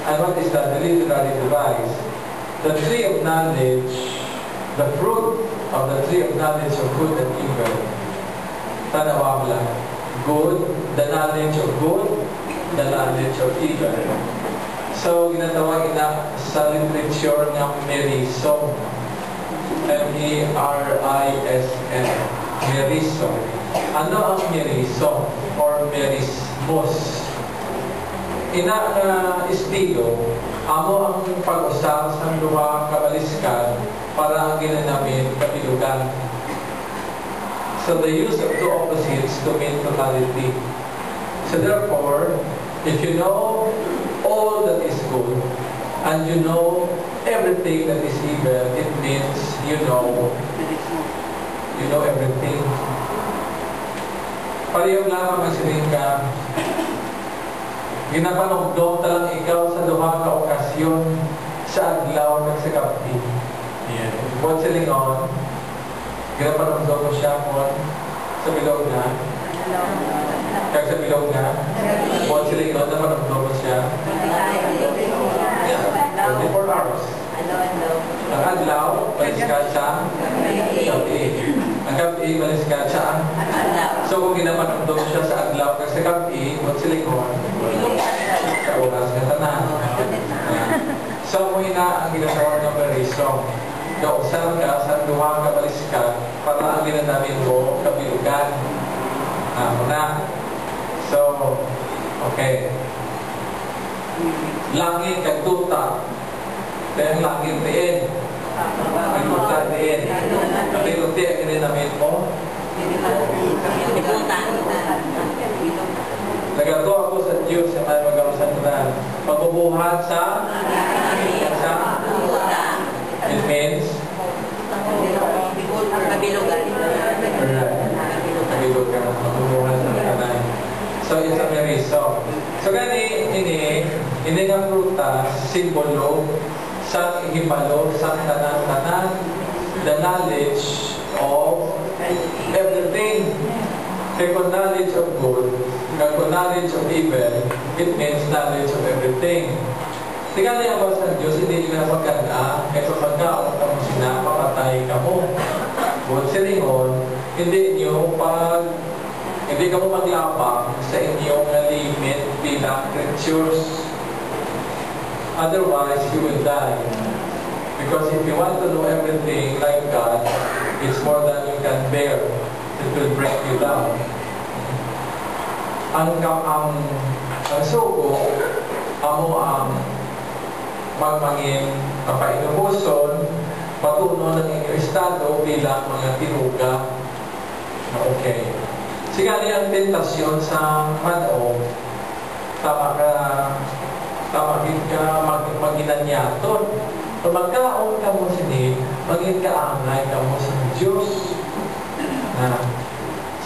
And what is that? The literary device. The tree of knowledge, the fruit of the tree of knowledge of good and evil. Tanawa lang. Good, the knowledge of good, the knowledge of evil. So, ginatawag ina sa literature ng Meriso. M-E-R-I-S-M. Meriso. Ano ang Meriso? Or Merismos? Ina estilo, amo ang pag-usap sa luwa kabaliskan para ang ginanamit kapilugan. So the use of two opposites to mean totality. So therefore, if you know all that is good and you know everything that is evil, it means you know everything. Parehong lamang ang siling ka, ginapanugdong talang ikaw sa duha ka okasyon sa adlaw ng sa gabi. Buwan silingon, ginapanugdong mo siya sa bilog na. Kaya sa bilog na, buwan silingon, napanugdong mo siya. 24 hours. Ang adlaw, balis ka sa gabi. Ang gabi, balis ka sa so kung ginapanugdong siya sa adlaw kasi sa gabi, buwan silingon, sa oras na tanan. So, muna ang ginagawa ng Meriso. Kausap ka sa duha ka baliskan para ang ginanamin mo kabilugan. Muna. So, okay. Langit kag tuta. Kaya ang langit diin. Ang tuta diin. Ang tuti ang ginanamin mo. Nagato ako sa Diyos sa may magawasan na pagbubuhat sa it means kabilugan. Kabilugan. Pagbubuhat sa kanay. So, it's a Meriso. So, gani, ini nga prutas, simbolo sa himalo, sa tanan-tanan, the knowledge of everything. Kung knowledge of good, kung knowledge of evil, it means knowledge of everything. Tingnan niya ba sa Diyos, hindi nyo na pagkanda, kaya kung pagkaon ka mo sina, papatay ka mo. Buwan silingon, hindi ka mo maglapang sa inyong limit bilang creatures. Otherwise, you will die. Because if you want to know everything like God, it's more than you can bear. It will break you down. Ang sugo, amo ang magmangin kapainubuson, patuno ng inyong estado bilang mga tinuga na okay. Sigali ang tentasyon sa mano, tama ka maginanyaton. Kung magkaon ka mo sini, maging kaangay ka mo sa Diyos.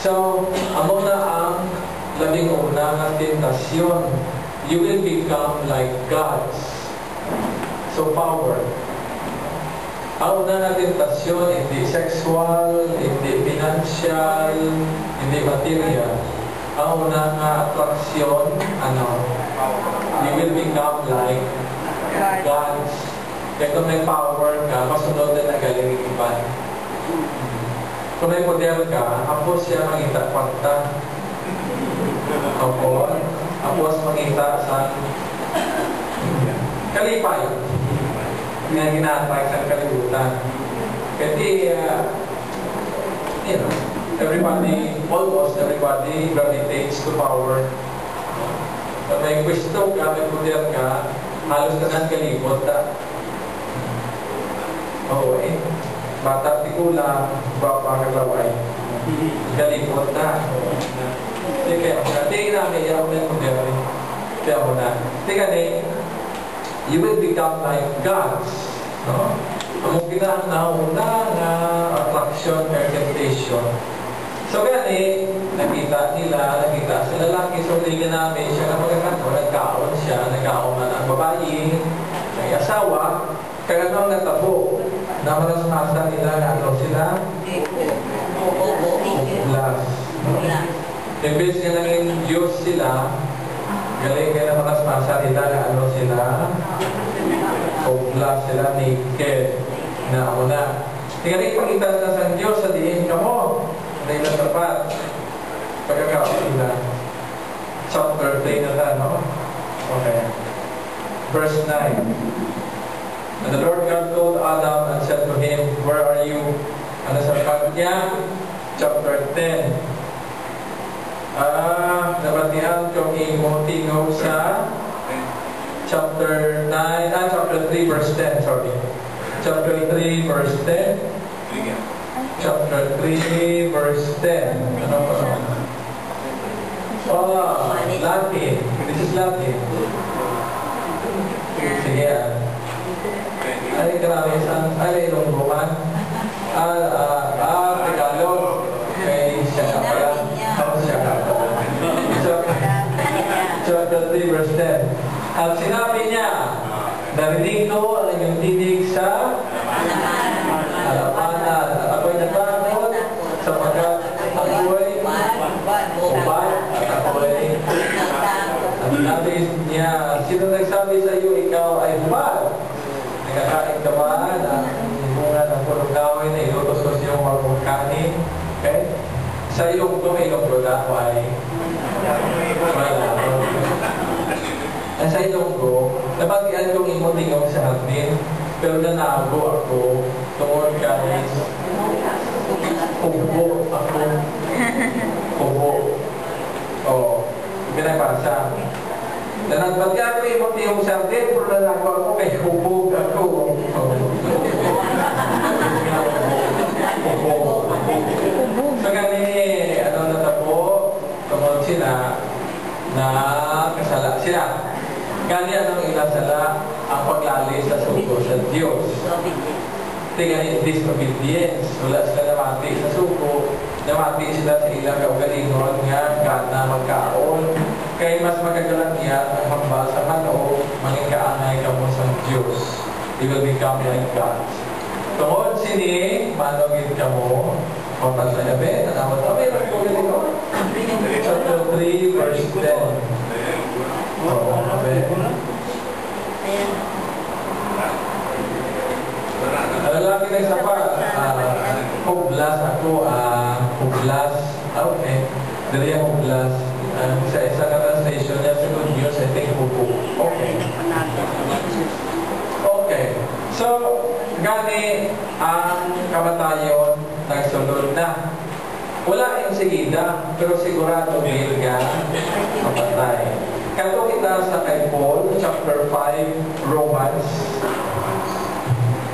So, amo na ang labing una ng tentasyon. You will become like gods. So, power. Ang una na tentasyon, hindi sexual, hindi financial, hindi material. Ang una na attraction, you will become like gods. Kaya kung may power ka, masunod na nagaling iba. Kung may model ka, apos siya mangita kwanta. Apos mangita sa kalipay. Nga ginatay sa kalibutan. Kasi, almost everybody gravitates to power. Kung may gusto ka, may model ka, halos ka nang kalibot bata tikula, bapa kaglaway. Galipot na. Kaya namin yaw na model. Kaya mo na. You will become like gods. Ang ginanauna na attraction or temptation. So gani, nakita sa lalaki, so tingin namin siya na nagkaon siya, nagkaon man ang babae, may asawa, kaya nung natabo, na malasmasa nila na sila? Ulas. Imbes nga nanging Diyos sila, galing kaya na malasmasa nila na sila? Hopeless sila, naked. Na una. Tingnan ipakita na sa Diyos sa diin ka mo. Dahil na sapat. Pagkakapila. Chapter 3 na ta, no? Okay. Verse 9. And the Lord God told Adam and said to him, "Where are you?" Ano sa sapat niya? Chapter 10. Nabatihan kong tingog sa chapter 9, chapter 3 verse 10, sorry. Chapter 3 verse 10. Chapter 3 verse 10. Ano pa naman? Latin. This is Latin. Sige ay, grabe. Ay, Ilonggo man. Tagalog. May siya ka pala. Siya ka pala. Chapter 3 verse 10. At sinabi niya, narinig ko ang inyong tinig sa halapanan. At ako'y natakot sapagkat ako'y ubat at ako'y at sinabi niya, sino nagsabi sa iyo ikaw ay ubat? Nagkakain ka ba na bunga ng pulong kahoy na ilutos yung mga kanin? Okay? Sa iyong tumilong luda ay wala. Sa Ilonggo, napatian kong imo-tingog sa hardin, pero nanago ako tungod kahit ubo ako. Ubo. Oo. Pinapasa. Napatian ko imo-tingog sa hardin, pero nanago ako kay ubog ako. Ubo. So gani, ano natabo, tungod sila na kasala sila. Gani anong ilasala ang paglalis sa suko sa Diyos. Tingnan disobedience. Wala sila namati sa suko. Namati sila sa ilang kaugalingon nga gana magkaon. Kaya mas magagalang yan ang hambal sa manok, mangikaanay ka mo sa Diyos. They will become like God. Tungod sini, manogin ka mo, kapag sa yabe, nanawat kami, magkugalingon. Chapter 3, verse 10. Lalaki na isa pa, hublas ako, hublas, okay, dali ang hublas, sa isa ka translation niya, sa good news, I think hubo, okay. Okay, so, gani ang kamatayon nagsunod na. Wala yung sigida, pero sigurado will ka kapatay. Kato kita sa kay Paul, chapter 5,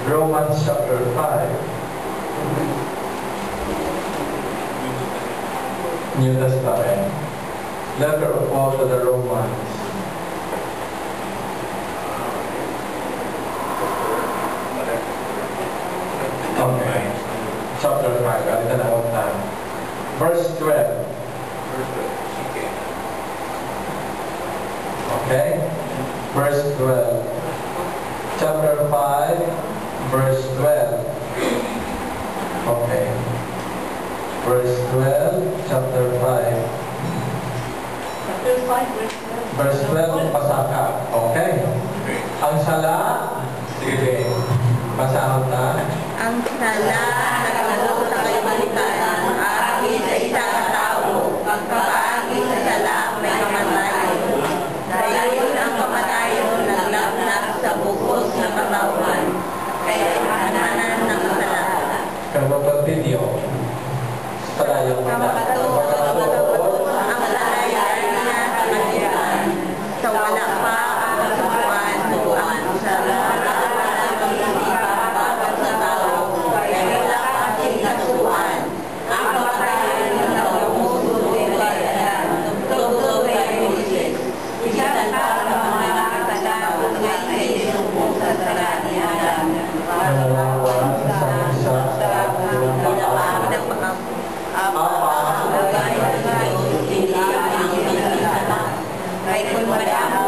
Romans chapter 5. New Testament. Letter of Paul to the Romans. Okay. Chapter 5. Alita na ako time. Verse 12. Okay? Verse 12. Chapter 5, verse 12. Okay. Verse 12, chapter 5. Chapter 5, verse 12. Verse 12, pasaka. Okay? Ang sala, sige, pasahod na. Ang sala na naglalaro sa kaibalikan, aking sa isang katao, pagpapaagi sa sala may kamatayon. Dayon ang kamatayon naglapnak sa bukos ng katawan, kaya hananan ng sala. Kalau continue, padayang ang salayan na kamatiran, sa wala pa ang kasukuan tuan sa lahat ng pagpapagod sa tao, kaya wala aking kasukuan. Ang kamatayon ng umuso ay bayan, tugtog ay Moises. Isang pa ng mga katalaog ay sinubok sa sala ni Adam. Kaya kung madamo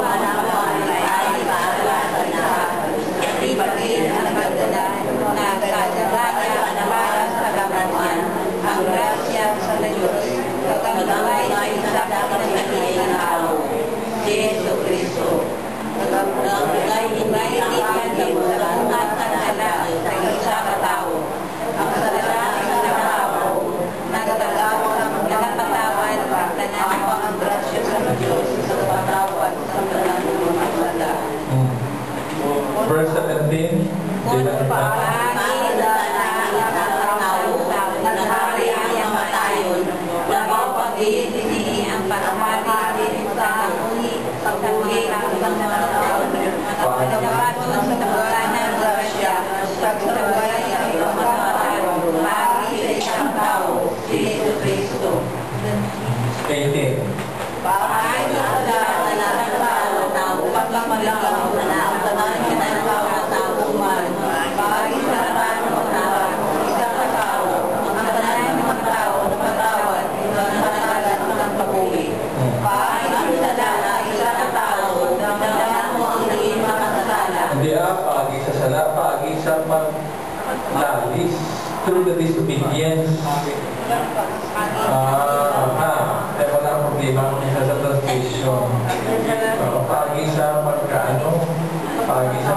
ibang mga tao. Pagkabato ng satawaran ng grasya, pagsabay sa pamamaraan, pagi sa isang tao, si Yesu Cristo. 18. Pagi sa lahat ng tao, upang maglakaw na ang tanan kinalaw na tao man. Pagi sa lahat ng tao, isang tao, ang tanan ng tao, napatawad, nananalat ng pag-uwi. Pagi sa lahat, isang tao, dala mo ang naging makasala. Hindi pagi sa sala, pagi sa paglalis through the disobedience. Wala ang problema kung isa sa translation. Pagi sa pagkaano, pagi sa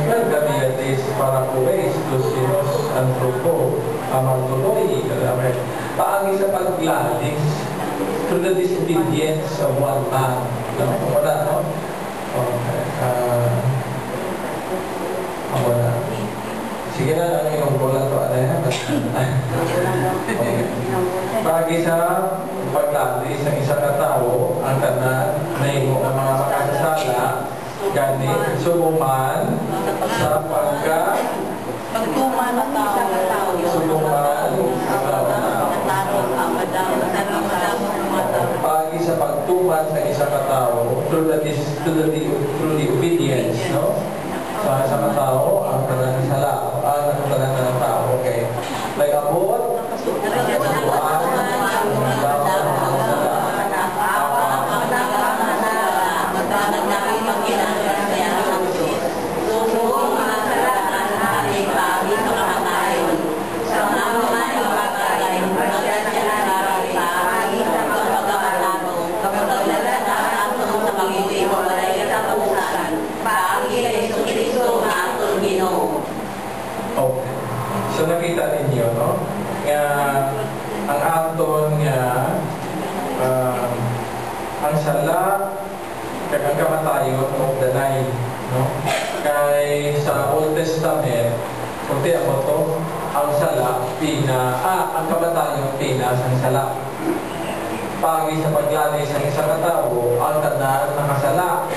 Gamiatis para kuwes, lusinos, antropo, amartuloy, pagi sa paglalis through the disobedience of one man. Wala, no? Okay. Wala. Sige na, ang iyong bola to, ano yan? Okay. Pagi sa paglalis ng isang katao, ang tanan na imo ang mga makasasala, gani, subuman sa pagtuman ng tao, subuman pagi sa pagtuman sa isang katao through the obedience, no? Sa isang katao, ang tanan ng sala, ang tanan ng tao, okay? Like abot, okay. So nakita ninyo, no? Ang aton nga ang sala kag ang kamatayon o danay, no? Kay sa Old Testament, kunti ako to, ang sala ang kamatayon pinas ang sala. Pagi sa paglalis ng isang katao, ang tanan nakasala.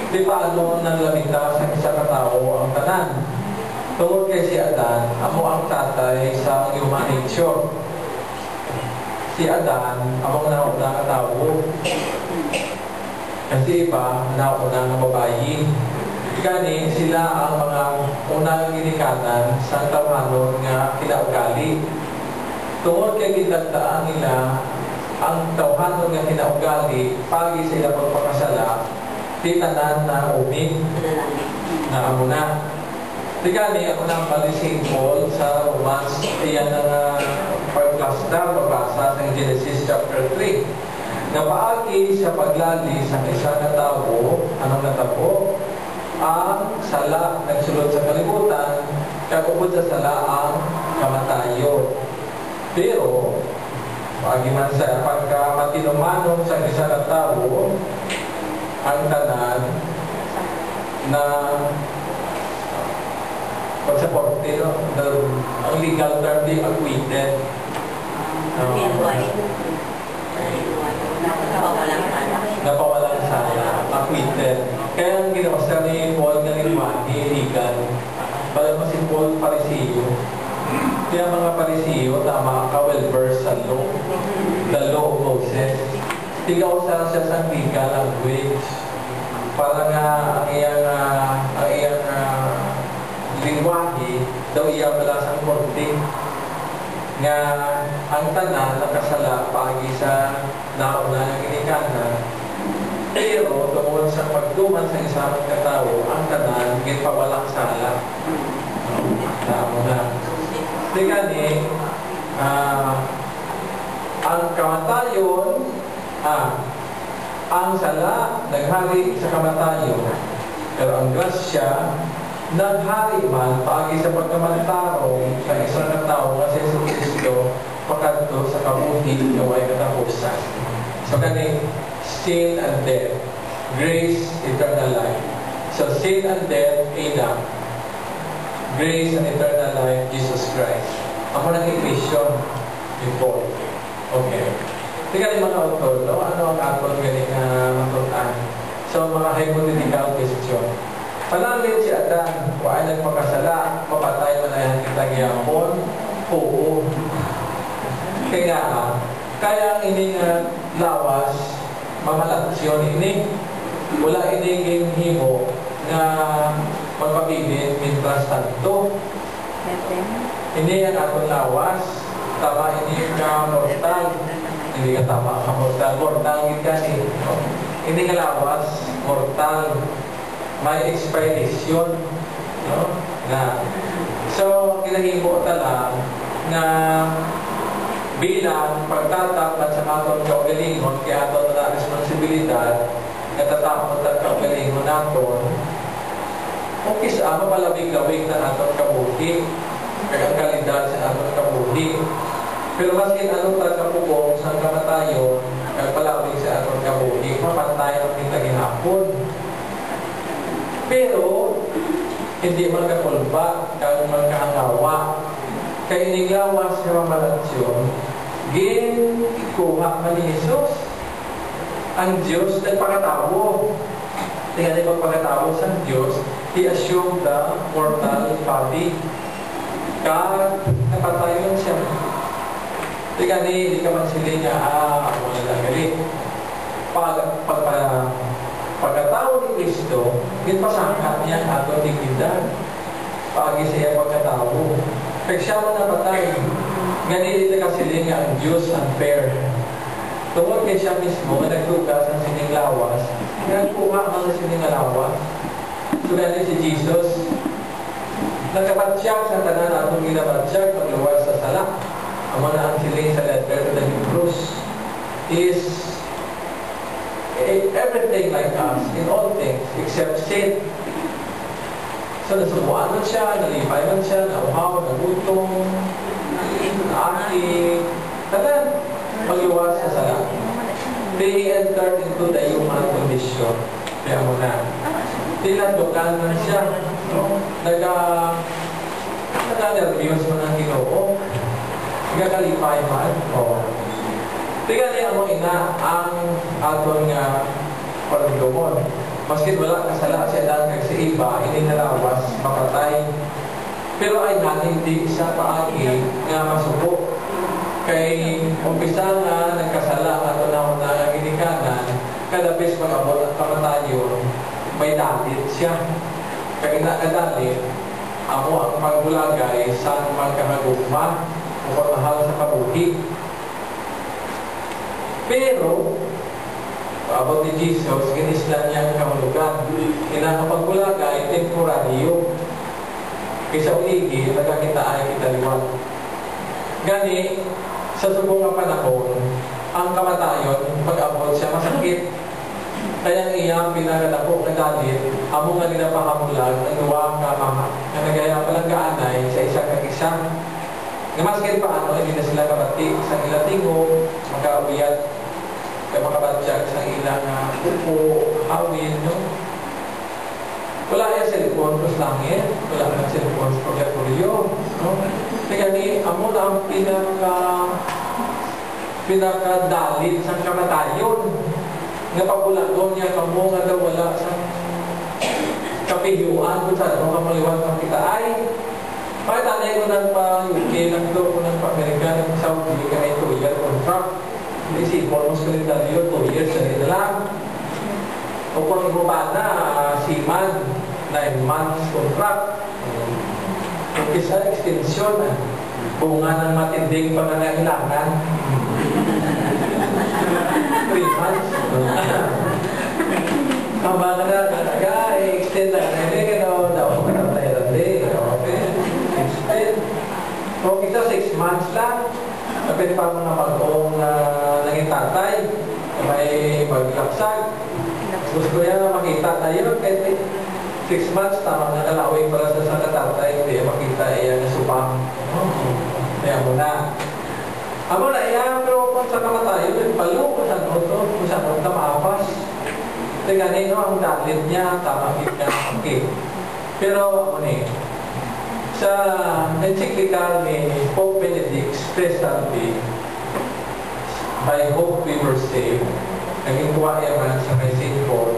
Di paano naglamita sa isang katao ang tanan? Tungkol kay si Adan, amo ang tatay sa human nature. Si Adan, among nauna katao. Kasi iba, nauna ng babayi. Gani, sila ang mga unang ginikanan sa tawanon nga kinaugali. Tungkol kay gitagdaan nila, ang tawanon nga kinaugali, pagi sila pagpakasala, titanan na umig na amo na. Tigani, ako nang palising Paul sa Romans, iyan ang pagplastar, mabasa sa Genesis chapter 3. Napaagi sa paglalis sa isang katao, anong natabo? Ang sala nagsulod sa kalibutan, kakupod sa sala ang kamatayon. Pero, pagi man sa pagkamatinumanon sa isang katao, ang tanan na pagsaporte, no? Ang legal term di acquitted. Napawalang sala. Acquitted. Kaya ang ginawa sa ni Paul na legal. Bala mo si Paul Pariseo. Kaya mga Pariseo, tama ka, well-versed sa law. The law of Moses. Tigaw sa siya sa legal language. Para nga ang iyang lingwahe daw iya balasang korte nga ang tanan nakasala pagi sa nauna ng ginikanan, pero tungkol sa pagtuman sa isang katao ang tanan ginpawalang sala. Tama na. Di gani ang kamatayon ang sala naghari sa kamatayon, pero ang grasya naghari man pagi sa pagkamantarong sa isang katao nga si Jesus Cristo pakadto sa kabuhi nga way katapusan. So kani sin and death, grace, eternal life. So sin and death, Adam. Grace and eternal life, Jesus Christ. Ako nang equation ni Paul. Okay. Tingnan mga author, no? Ano ang atol galing hypothetical question. Pananglit si Adan, kung ay nagpakasala, papatay man ay ang kitang yapon, oo. Kaya ini nga lawas, mamalaksyon ini, wala ini himo na magpabilin mintras tanto. Ini ang atong lawas, tama ini ka mortal, hindi ka tama ka mortal ka ni. Ini nga lawas, mortal, may expiration, no? So kinahimo tala na bilang pagtatapat sa atong kaugalingon, kaya aton na responsibilidad na tatapot at kaugalingon naton, o kisa mapalawig-lawig na atong kabuhi, kaya ang kalidad sa atong kabuhi. Pero maskin anong tagapugong sa kamatayon, palawig sa atong kabuhi, mapantay ang pinagihapon. Pero, hindi man kakulba, kaya man kahangawa. Kaya inigawas sa mamalaksyon, ikuha man ni Jesus. Ang Diyos nagpakatawo. Tingnan niyo pagpakatawo sa Diyos, He assumed the mortal body. Kaya napatayon siya. Tingnan niyo, hindi ka man sila niya, wala na galit. Pagkatao ni Kristo, ginpasangkat niya ang atong dignidad. Pagi siya pagkatao. Kaya siya mo napatay. Ganito na kasi nga ang Diyos unfair. Tungkol kay siya mismo, nagtugas ang sining lawas, nagkuha ang sining lawas. So ganito si Jesus, nagkabatsyag sa tanan atong ginabatsyag pagluwas sa sala. Amo na ang siling sa letter to the Hebrews is everything like us, in all things, except sin. So nasubuan man siya, nalipay man siya, nauhaw, nagutong, naaki, tanan, pagluwas sa sala. They entered into the human condition. Kaya mo na. Tinandukan man siya. Nag-nervyos mo ng Ginoo. Nagkalipay man. Tingnan niya mo ina ang aton nga pagdumon. Maski wala kasala siya dahil sa iba, ininalawas, mapatay. Pero ay hindi sa paagi nga masuko. Kay umpisa nga nagkasala ato na ang ginikanan, kada bis mag-abot ang kamatayon, may dalit siya. Kaya nakadalit, amo ang pagbulagay sa magkahagugma o pagmahal sa kabuhi. Pero, paabot ni Jesus, ginisla niya ang kahulugan. Kinakapagbulagay, temporaryo. Kaysa uligi, nagkakita ay kitaliwag. Gani, sa subong nga panahon, ang kamatayon, pag-abot siya, masakit. Kaya iyang pinagdako na dalit, amo nga ginapahamulag, ang duwa ka mama, na nagaya palang gaanay sa isang kag-isa. Nga maskin paano, hindi na sila kabati sa ilang tingo, magkaubiyat, kaya makabatsyag sa ilang upo, hawin, no? Wala yung cellphone sa langit, wala yung cellphone sa pagkatulyo, no? Kaya ni, amo na ang pinakadalit sa kamatayon. Nga pagulagon niya, kamo nga daw wala sa kapihiyuan kung saan mo kamaliwan ng kita ay. Bakit anay ko ng pa-UK, ng do ko ng pa-Amerika, ng Saudi, kaya 2-year contract. Hindi almost kalendaryo, 2 years na rin lang. O kung ibuba na, seaman, 9 months contract. Umpisa, extension na. Bunga ng matinding pangangailangan. 3 months. Kambaga na, extend na. Hindi ka daw ka na tayo rin. Okay. Extend. Kung ito 6 months lang, pwede pa mga pag-ong naging tatay, may maglaksag. Gusto yan na makita tayo, kahit 6 months, tama na kalawin para sa katatay, hindi makita iyan na supang. Kaya mo na. Amo na iyan, pero kung sa kamatayo, palo, kung saan ito maapas. Tingnan nyo, ang dalit niya, tama kita. Okay. Pero, ano eh, sa encyclical ni Pope Benedict Spessalvi, By Hope We Were Saved, naging kuha yaman sa kay St. Paul,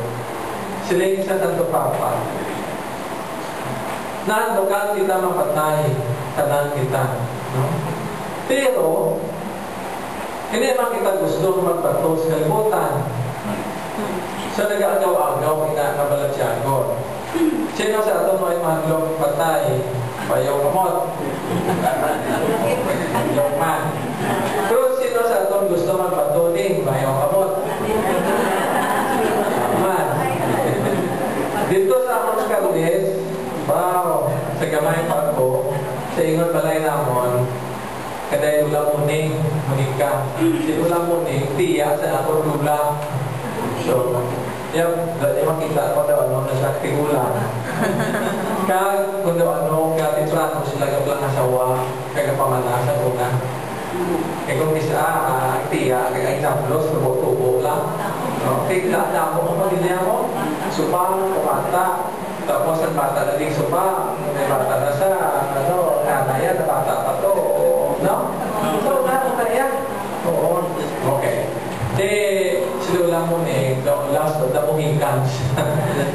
si Sila yung sa Santo Papa. Naandokan kita mapatay, tanan kita. No? Pero, hindi naman kita gusto magbato sa kalibutan. So, nag-agaw-agaw, kinakabalatyagon. Sino sa ato mo ay mahalong patay? Bayaw kamot. Yung man. Pero sino sa ato gusto magbato din? Bayaw kamot. Man. Dito sa among Carles, wow, sa gamay pa ko, sa ingon balay namon, kaday ulang muning, manika. Si ulang muning, tiya sa akong lula. So, yung makita ko daw ano, nasa tigulang. Kag, kung daw ano, katitrano sila gablang asawa, kagapamana sa una. Kaya kung isa, tiya, kaya ay naplos, tubo-tubo lang. No? Kaya na mo ang pamilya mo, supa, bata, tapos ang bata na din supa, may bata na sa, ano, nanaya, na bata pa to, no? So, na, kaya? Oo. Okay. Sila lang mo last of the Mohicans.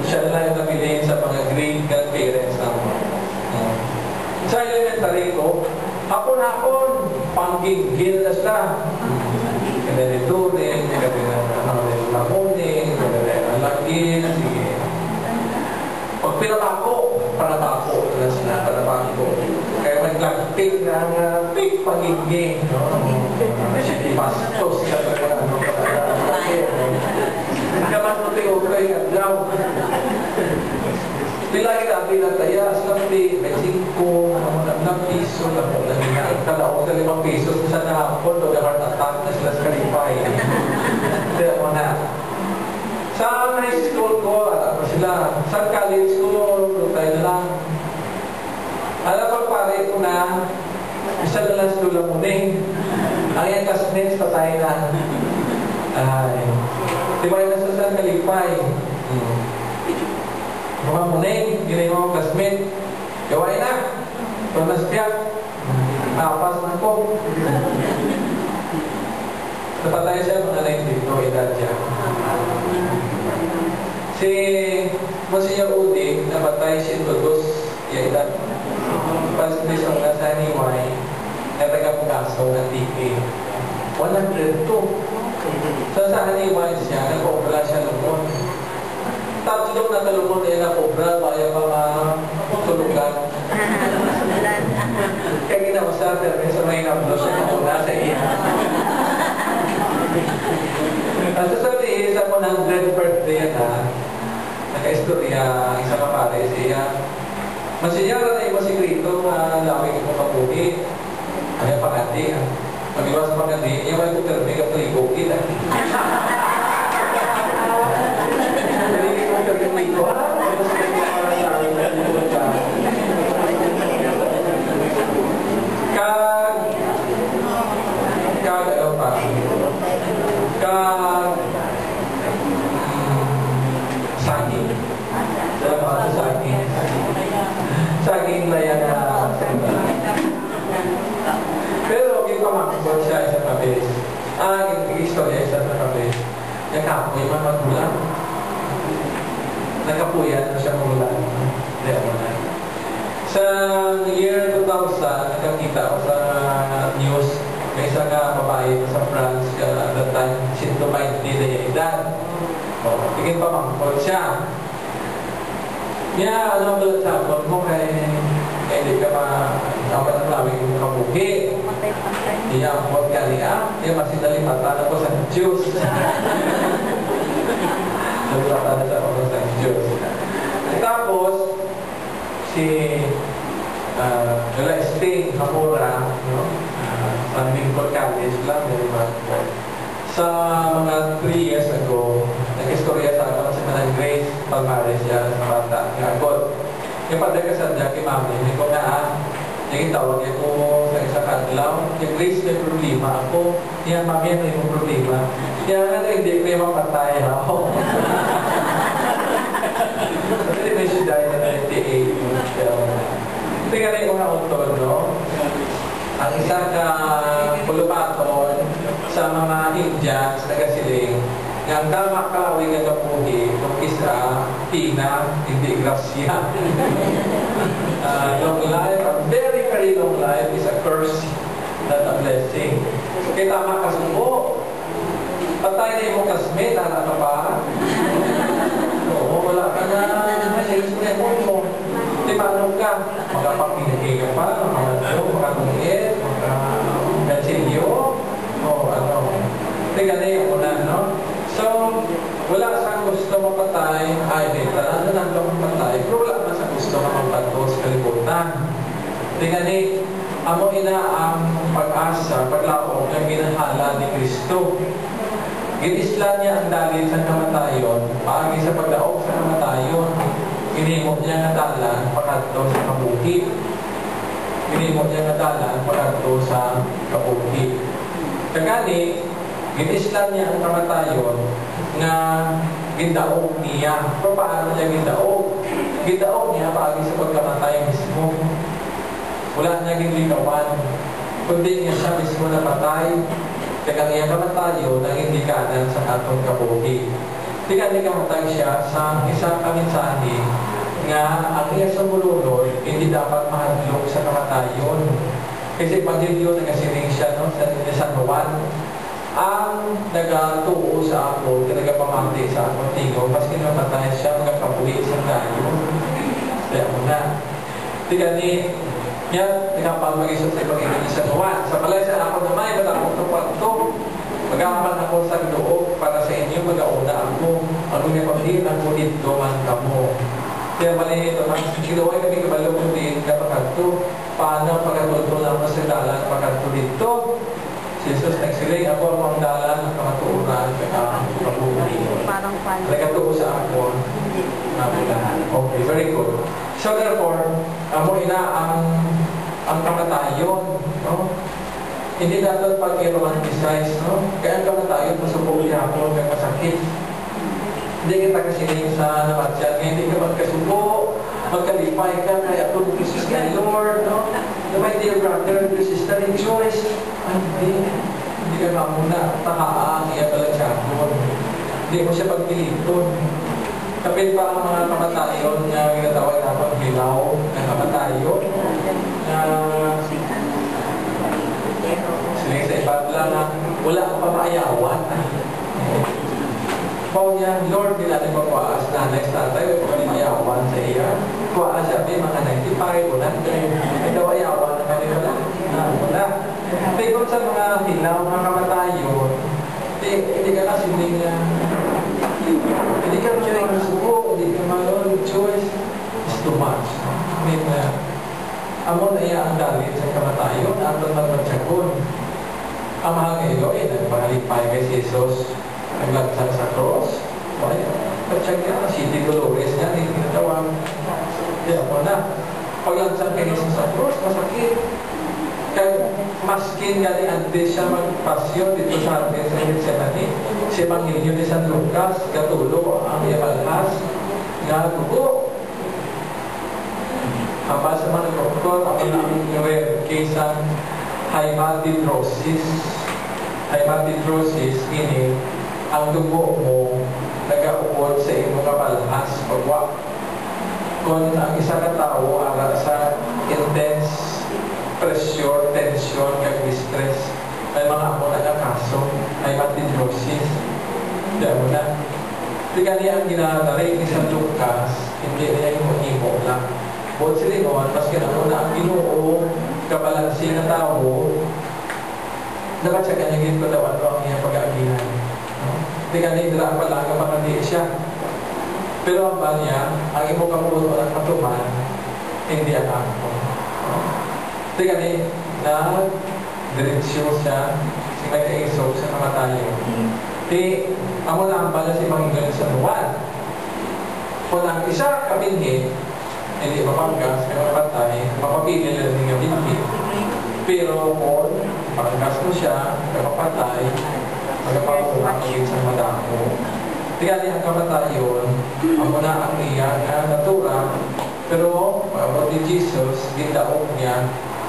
Siya lang yung nabilihin sa mga great grandparents naman. Sa elementary ko, hapon-hapon, panggigil na sila. Kaniliturin, kanililamunin, kanililalagin, sige. Pag pinabako, panabako na sila, panabako. Kaya naglagpig na panggigil. Sige, pastos ka ba? Kaman mo tayo kayo at daw. Pila kita kaya sabi, may 5, ng piso lang po lang nga. Talaw sa 5 piso sa nahapon, o heart attack na sila sa kalipay. Kaya mo na. Sa high school ko, alam mo sila. Sa college ko, tayo na lang. Alam mo, pare ko na, isa na lang school lang muning. Ang yung classmates, patay na. Ay, di ba yung nasa sa kalipay? Mga muning, ginayin mo ang classmate. Gawin na. Tunas tiyak. Apas na ko. Napatay siya mga 92 edad siya. Si Monsignor Udi, napatay siya 2 yung edad. Pas-bis ang nasa niway, natagap-gaso ng TK. 102. So sa haniway siya, nag-obra siya lumon. Tatlong natalumon na yun na-obra, baya pa matulugan. Kaya ginawa sa atin, sa may nablo siya na sa iya. At sasabihin, sa 100th birthday na, naka-istorya, isa ka pare siya. Masinyara na yung masikrito na lawig mo kapuhi. Ay, pangati. Pag-iwas pangati, yung ay kutermi ka paligo kita. Hindi ko kutermi ko. Saging layan na pero pamangkot siya sa kabis. Ang istorya siya sa kabis. Nakapoy man magulang. Nakapuyan na siya magulang. Sa year 2000, nakakita ko sa news, may isang babae sa France, at that time, 120 na yung edad. Tingin pamangkot siya. Kaya, ano ba sa abot mo hindi ka dapat ang lawig yung kabuhi. Iya, abot ka niya. Iya, masinalipatan ako sa Diyos. Nalipatan sa ako sa Diyos. Tapos, si Gala Sting Hamura, San Lincoln College lang, sa mga 3 years ago, nag-istorya sa akin sa kanang Grace Palmares siya sa bata. Ngagot. Yung pagdakasadya kay mami, hindi ko na yung tawag niya ko sa isang kadlaw. Yung Grace may problema ako. Yung mami may problema. Kaya hindi ko yung mapatay ako. Kasi may siya dahil na 98. Hindi ka rin yung mga autor, no? Ang isang pulupaton sa mga Indians na kasiling, ang tama kalawin ng kapuhi, kung isa, Tina, hindi Gracia. Long life, a very, very long life is a curse, not a blessing. Kaya tama ka subo. Patay na yung kasmate, anak ka pa. Oo, wala ka na. Ayos na mo. Di paano ka? Makapagpinigay ka pa, makatungit, makatsilyo, o ano. Di ganun yung una, no? So, wala sa gusto mapatay, ay, tanan na lang mapatay, pero wala na sa gusto mapatay sa kalibutan. Di ganun, amo ina ang pag-asa, paglaong ng ginhala ni Kristo. Ginislan niya ang dalil sa kamatayon, paagi sa paglaong sa kamatayon. Ginimot niya nga dalan pagkadto sa kabuhi. Ginimot niya nga dalan pagkadto sa kabuhi. Kagani, ginislan niya ang kamatayon nga gindaog niya. Pero paano niya gindaog? Gindaog niya paagi sa pagkamatay mismo. Wala niya ginligawan. Kundi niya siya mismo napatay. Kaya niya kamatayon na hindi kanan sa atong kabuhi. Tika kamatay siya sa isang kaminsahe nga ang iya sa mulunod hindi dapat mahadlok sa kamatayon. Kasi pag-review nagasining siya no, sa San Juan, ang nagatuo sa ako, nagapamati sa akong tingo, mas kinamatay siya, magkabuhi sa dayo. Kaya muna. Tika ni, yan, nakapag-mag-isot sa Panginoon ni San Juan. Sa palay sa ako naman, ba't ako ito? Mag-aamal ako sa loob para sa inyo, mag-auna ako. Ang mga pagdiin ako dito man kamo. Kaya mali ito, mas ginawa kami kabalo kung din kapag ito. Paano pagkatuto lang sa dalan pagkatuto dito? Si Jesus nagsiling, ako ang dalan ng kamatuuran at kabuhay. Parang paano? Nagkatuo sa ako. Okay, very good. So therefore, amo ina ang kamatayon, no? Hindi dapat pag-romanticize, no? Kaya ang kamatayon, masubok niya ako, kaya masakit. Hindi kita kasiling sa namatyan, hindi ka magkasubo, magkalipay ka, kaya ako Jesus na Lord, no? My dear brother, dear sister, rejoice. Hindi ka nga muna, tahaan, iya pala siya ako. Hindi mo siya pagpiliton. Kapit pa ang mga kamatayon na ginatawag natin hilaw na kamatayon na siling sa iba't lang na wala ka pa maayawan. Pao niya, Lord, nila na magwaas na next tatay, kung maayawan sa iya. Kuwaan siya, may mga 95 o 100. Ay daw ayawan na kami wala. Wala. Pero sa mga hilaw, mga kamatayon, hindi ka kasi hindi ka magsubo, hindi ka mag-choice. It's too much. I mean, amo na iya ang dalit sa kamatayon, atong magmatsakon. Ang mahal ngayon, nagpahalipay kay Jesus, naglagsang sa cross. Patsak niya, City Dolores niya, hindi tinatawag. Kaya mo na, paglagsang kay Jesus sa cross, masakit. Kaya maskin gali antes siya magpasyon dito sa atin sa Gethsemane, si Evangelio ni San Lucas, katulo ang ibalhas, nga dugo. Apa sa mga doktor, ako na ang rare case ang hematidrosis. Hematidrosis, ini ang dugo mo nag-aukod sa imong kabalhas pagwa. Kung ang isa ka tao ara sa intense pressure, tension, kag distress, may mga amo nagkakaso, hematidrosis. Diyan mo na. Tingnan niya ang ginataray ni San Lucas, hindi niya yung himo lang. Buot silingon, mas kinamuna ang Ginoo, kabalansi na tao, nakatsaga niya gito daw ano ang iyang pag-aaginan. Tingnan niya, dira pa lang kapag hindi siya. Pero ang ba niya, ang imo kamulo ng katuman, hindi ang ako. Tingnan niya, na diretsyo siya, si may kaisog sa kamatayon. Amo na ang pala si Panginoon sa Juan. Kung ang isa kabinhi, hindi mapanggas, kaya mapatay, mapapili lang niya binhi. Pero kung panggas mo siya, kaya mapatay, magpapapulangin sa madamo. Tingnan niya ang kamatayon, amo na ang iya na natura, pero pagkabot ni Jesus, gindaog niya,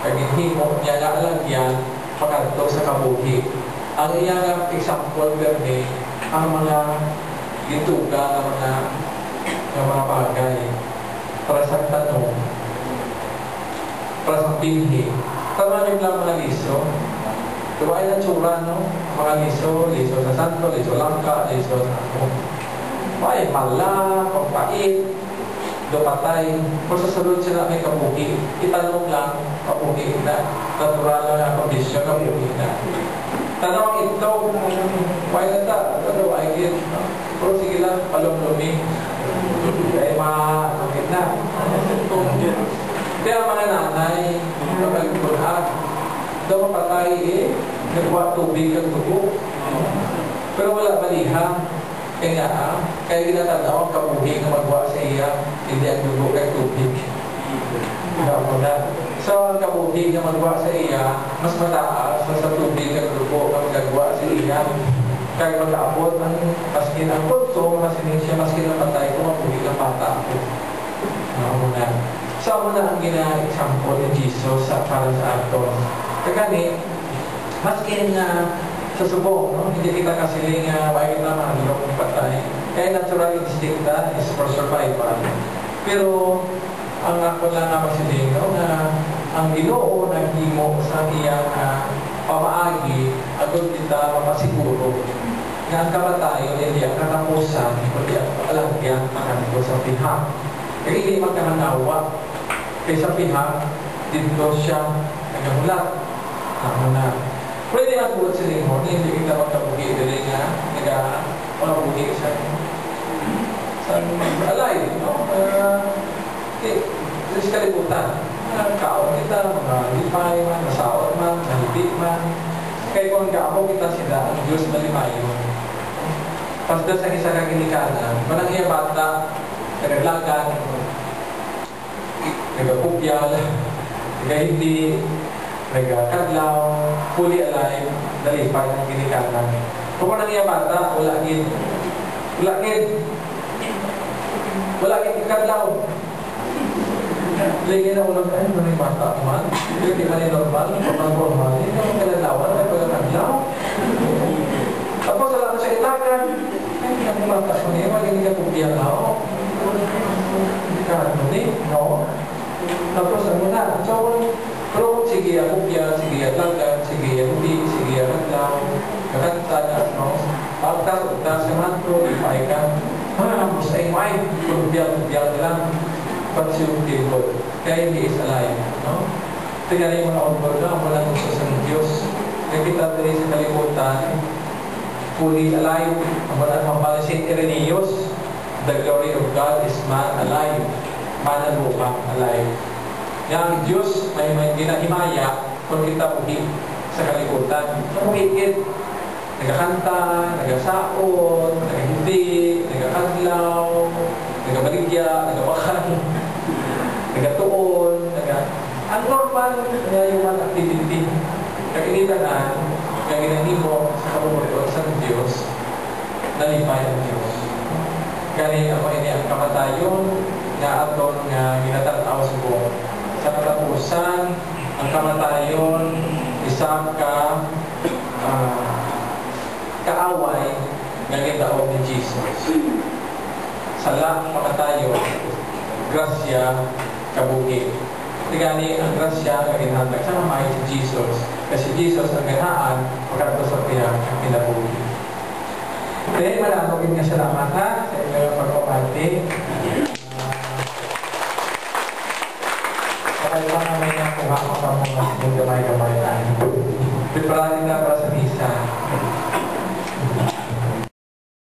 kaginhimo niya na alagyan, pagkanto sa kabuhi. Ang iyang example gani ang mga gituga ng mga ng mga bagay para sa tanong, para sa binhi. Tama niyo lang mga liso. Diba ay natsura, no? Mga liso sa santo, liso langka, liso sa ako. Ay, mala, pagpait, patay. Kung sasalod sila may kabuhi, itanong lang, kabuhi na. Natural lang ang kondisyon, kabuhi na. Tanong itlog, why na ta? Ano, I get. Pero sige lang, palong-lumi. Kaya makakit na. Kaya mga nanay, kapag-buhat, daw mapatay nagwa tubig ang dugo. Pero wala baliha. Kaya ginatanaw ang kabuhi na magwa sa iya, hindi ang dugo kay tubig. So, ang kabuhi na magwa sa iya, mas mataas sa tubig ang dugo na magagawa sa iya. Kaya mag-aabot ang maskin ang punto, maskin siya, maskin ang patay kung mabuhi ng bata ako. So, muna ang gina-example ni Jesus para sa aton. Kagani, maskin sa subong, no? Hindi kita kasiling bakit naman ang patay. Kaya natural instinct is for survival. Pero ang ako lang na masiling, no, na ang Ginoo naghimo sa iyang pamaagi agad kita mapasiguro na ang kamatayon hindi ang katapusan kundi ang alagyan makanito sa pihak. Kaya hindi magkahanawa. Kaya sa pihak, dito siya nagamulat. Na pwede ang buhat sa limon, hindi kita magkabuhi dali nga, nag-mabuhi sa alay, no? Sa kalibutan, kaon kita, mga lipay man, masaot man, nalipit man. Kaya kung kaamo kita sila, ang Diyos malimayon. Pagda sa isa kaginikanan, manang iya bata, nagaglagan, nagapupyal, nagahindi, nagkadlaw, fully alive, dalipay ng ginikanan. Kung manang iya bata, wala gid ikadlaw. Lagi na ulang ay manang bata man, hindi man normal, normal, hindi naman kalalawan, ay pagkakadlaw. Tapos wala na sa itakan, ay ang bata ko niya, hindi ka pupiyal na ako. Hindi ka ano ni, no? Tapos ano na, so, pero sige ako piya, sige atlagan, sige hindi, sige atlaw, kakanta, no? Pagkas sa manto, ipay ka, basta yung wine, pagbiyak lang, pagsiyung table, kaya hindi is alive, no? Tingnan yung mga outboard na, walang gusto sa Diyos. Kaya kita rin sa kalimutan, fully alive, ang walang mapalasin Irenaeus, the glory of God is man alive, man and lupa alive. Yang Diyos may ginahimaya kung kita uhi sa kalibutan. Umikit, nagkakanta, nagkasaon, nagkahindi, nagkakadlaw, nagkabaligya, nagkabakan, nagkatuon, ang normal na human activity. Kaginitaan, kaya ginahimo sa kabubuton sa Diyos, nalipay ang Diyos. Kani ako ini ang kamatayon nga aton nga ginatataw sa buong. Sa katapusan, ang kamatayon, isang kaaway nga gitaog ni Jesus. Sala kamatayon, grasya, kabuhi. Tigani ang grasya nga ginhatag sa kamay si Jesus. Kasi Jesus ang ganahan, pagkato sa pihak ang kinabuhi. Kaya maraming nga salamat ha sa inyong pagpapati. Kaya pa namin ang kuha ko sa mga gamay-gamay tayo. Preparating na para sa misa.